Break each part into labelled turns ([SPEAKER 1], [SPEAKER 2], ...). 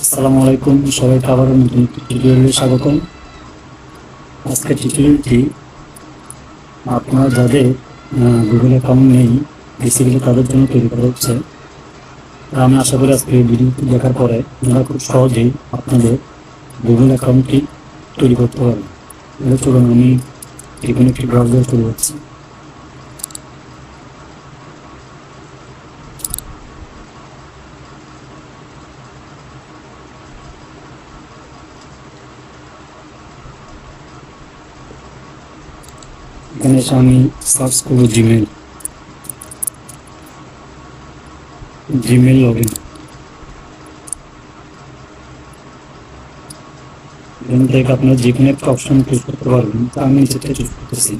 [SPEAKER 1] আসসালামু আলাইকুম, সবাইকে আবারও নতুন একটি টিউটোরিয়ালে স্বাগতম। আজকের টিউটোরিয়ালটি আপনারা যাদের গুগল অ্যাকাউন্ট নেই, বেসিক্যালি তাদের জন্য তৈরি করা হচ্ছে। আমি আশা করি আজকে এই ভিডিওটি দেখার পরে আপনারা খুব সহজেই আপনাদের গুগল অ্যাকাউন্টটি তৈরি করতে পারবেন। তাহলে চলুন আমি এখানে একটি ব্রাউজার তৈরি করছি। এখানে এসে আমি সার্চ করবো জিমেল লগ ইন। এখান থেকে আপনার যে কোনো একটা অপশন চুজ করতে পারবেন, তা আমি যেটা চুজ করতেছি।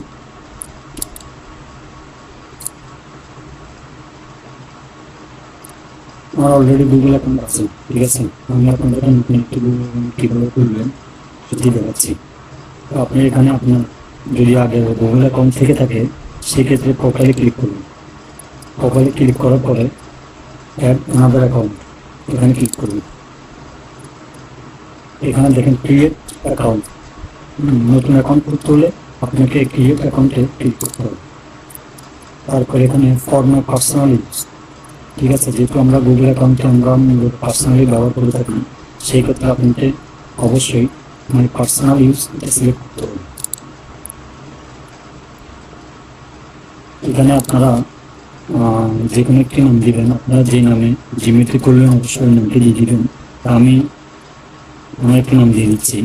[SPEAKER 1] আমার অলরেডি গুগল অ্যাকাউন্ট আছে, ঠিক আছে। আমি আপনাদের নতুন একটি গুগল অ্যাকাউন্ট কীভাবে খুলবেন সেটি দেখাচ্ছি। তো আপনি এখানে আপনার যদি আগে গুগল অ্যাকাউন্ট থেকে থাকে সেক্ষেত্রে প্রোফাইলে ক্লিক করুন। প্রোফাইলে ক্লিক করার পরে অ্যাড আনাদার অ্যাকাউন্ট এখানে ক্লিক করুন। এখানে দেখেন ক্রিয়েট অ্যাকাউন্ট, নতুন অ্যাকাউন্ট করতে হলে আপনাকে ক্রিয়েট অ্যাকাউন্টে ক্লিক করতে হবে। তারপরে এখানে ফর মাই পার্সোনাল ইউজ, ঠিক আছে। যেহেতু আমরা গুগল অ্যাকাউন্টে আমরা পার্সোনালি ব্যবহার করে থাকি, সেই ক্ষেত্রে আপনাকে অবশ্যই মানে পার্সোনাল ইউজ এটা সিলেক্ট করতে হবে। এখানে আপনারা যে কোনো একটি নাম দিবেন। আপনারা যে নামে জিমেলটি করলেন অবশ্যই নামটি দিয়ে দিবেন। আমি আমার একটি নাম দিয়ে দিচ্ছি।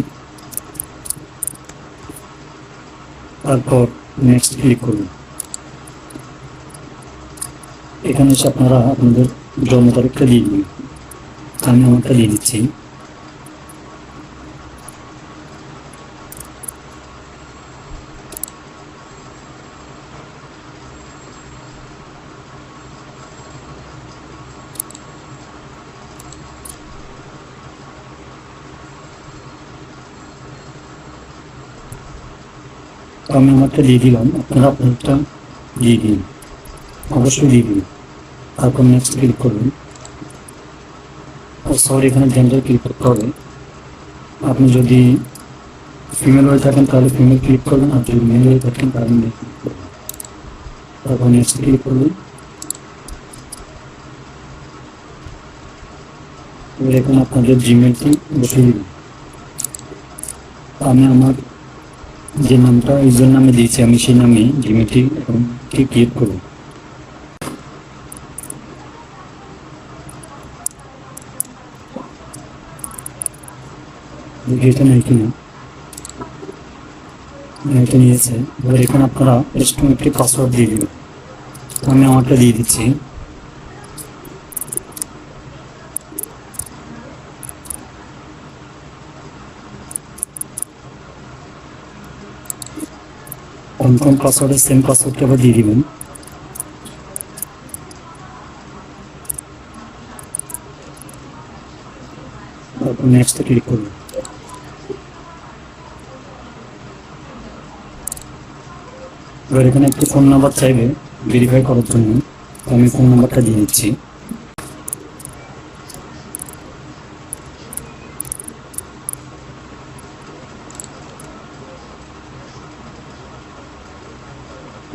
[SPEAKER 1] তারপর নেক্সট ক্লিক করুন। এখানে এসে আপনারা আপনাদের জন্ম তারিখটা দিয়ে দিবেন। আমি আমারটা দিয়ে দিচ্ছি। আমি আমারটা দিয়ে দিলাম, আপনারা আপনারটা দিয়ে দিন, অবশ্যই দিয়ে দিন। তারপর নেক্সট ক্লিক করবেন। সরি, এখানে জেন্ডার ক্লিক করতে হবে। আপনি যদি ফিমেল হয়ে থাকেন তাহলে ফিমেল ক্লিক করবেন, আর যদি মেল হয়ে থাকেন তাহলে মেল ক্লিক করবেন। তারপর নেক্সট ক্লিক করবেন। এরকম আপনাদের জিমেলটি বসিয়ে দিবেন। আমি আমার যে নামটা ইউজার নামে দিয়েছি আমি সেই নামে জিমেলটি এখন ক্রিয়েট করব। এটা নেই কিনা, এটা নিয়েছে। এবার এখানে আপনারা স্ট্রং একটি পাসওয়ার্ড দিয়ে দিবেন। আমি আমারটা দিয়ে দিচ্ছি। কনফার্ম পাসওয়ার্ডের সেম পাসওয়ার্ডটা আবার দিয়ে দিবেন। তারপর নেক্সটে ক্লিক করবেন। এবার এখানে একটি ফোন নাম্বার চাইবে ভেরিফাই করার জন্য, আমি ফোন নাম্বারটা দিয়ে দিচ্ছি।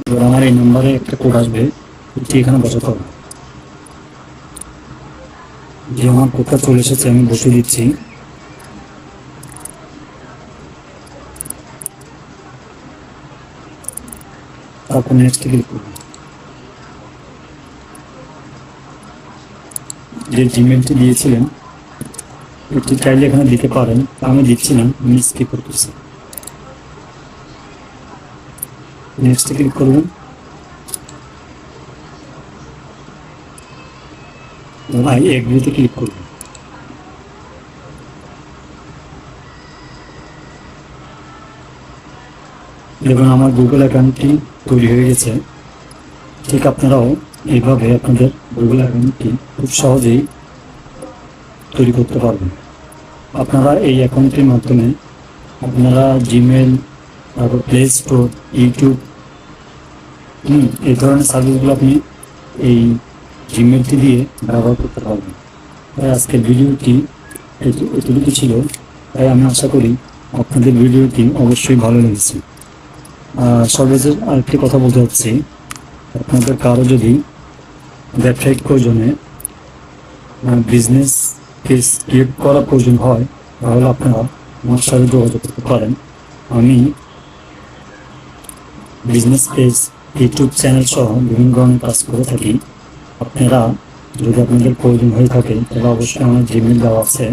[SPEAKER 1] এবার আমার এই নাম্বারে একটা কোড আসবে, এটি এখানে বসাতে হবে। যে আমার কোডটা চলে এসেছে আমি বসিয়ে দিচ্ছি। তারপর নেক্সট ক্লিক করব। যে জিমেলটি দিয়েছিলেন এটি চাইলে এখানে দিতে পারেন, আমি দিচ্ছি না, আমি স্কিপ করতেছি। নেক্সট ক্লিক করবেন। এগ্রিতে ক্লিক করবেন। দেখুন আমার গুগল অ্যাকাউন্টটি তৈরি হয়ে গেছে। ঠিক আপনারাও এইভাবে আপনাদের গুগল অ্যাকাউন্টটি খুব সহজেই তৈরি করতে পারবেন। আপনারা এই অ্যাকাউন্টের মাধ্যমে আপনারা জিমেল, তারপর প্লে স্টোর, ইউটিউব এই ধরনের সার্ভিসগুলো আপনি এই জিমেলটি দিয়ে ব্যবহার করতে পারবেন। তাই আজকের ভিডিওটি এটুকু ছিল। তাই আমি আশা করি আপনাদের ভিডিওটি অবশ্যই ভালো লেগেছে। সর্বশেষ আরেকটি কথা বলতে চাচ্ছি, আপনাদের কারো যদি ব্যবসায়িক প্রয়োজনে বিজনেস পেজ ক্রিয়েট করা প্রয়োজন হয়, তাহলে আপনারা আমার সাথে যোগাযোগ করতে পারেন। আমি বিজনেস পেজ, ইউটিউব চ্যানেল সহ বিভিন্ন ধরনের কাজ করে থাকি। আপনারা যদি আপনাদের প্রয়োজন হয়ে থাকে তাহলে অবশ্যই আমার জিমেল দেওয়া আছে,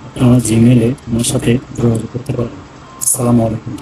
[SPEAKER 1] আপনারা জিমেলে আমার সাথে যোগাযোগ করতে পারেন। আসসালামু আলাইকুম।